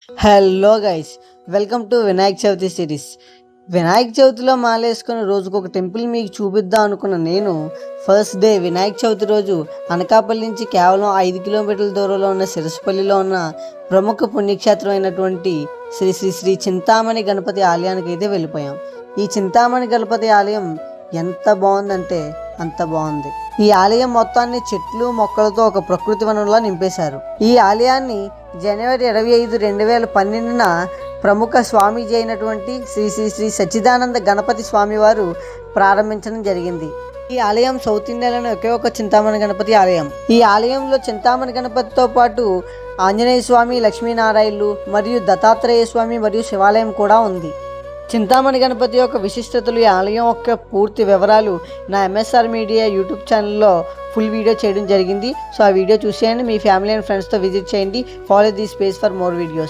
Hello guys, welcome to Vinayaka Chavithi series. Vinayaka చవితిలో మాలేసుకుని రోజుకు ఒక టెంపుల్ మీకు చూపిద్దాం అనుకున్న నేను ఫస్ట్ డే వినాయక చవితి రోజు అనకాపల్లి నుంచి కేవలం 5 కిలోమీటర్ల దూరంలో ఉన్న సిరసపల్లిలో ఉన్న ప్రముఖ పుణ్యక్షేత్రం అయినటువంటి శ్రీ శ్రీ శ్రీ చింతామణి గణపతి ఆలయానికి అయితే వెళ్ళిపోయాం. ఈ చింతామణి గణపతి ఆలయం ఎంత బాగుందంటే అంత బాగుంది. ఈ ఆలయం మొత్తాన్ని చెట్లు మొక్కలతో ఒక ప్రకృతి వనంలా నింపేశారు. ఈ ఆలయాన్ని జనవరి 25, 2012న ప్రముఖ స్వామీజీ అయినటువంటి శ్రీ శ్రీ శ్రీ సచ్చిదానంద గణపతి స్వామి వారు ప్రారంభించడం జరిగింది. ఈ ఆలయం సౌత్ ఇండియాలోని ఒకే ఒక చింతామణి గణపతి ఆలయం. ఈ ఆలయంలో చింతామణి గణపతితో పాటు ఆంజనేయ స్వామి, లక్ష్మీనారాయణులు మరియు దత్తాత్రేయ స్వామి మరియు శివాలయం కూడా ఉంది. చింతామణి గణపతి యొక్క విశిష్టతలు, ఈ ఆలయం యొక్క పూర్తి వివరాలు నా ఎంఎస్ఆర్ మీడియా యూట్యూబ్ ఛానల్లో ఫుల్ వీడియో చేయడం జరిగింది. సో ఆ వీడియో చూసేయండి. మీ ఫ్యామిలీ అండ్ ఫ్రెండ్స్తో విజిట్ చేయండి. Follow this page for more videos.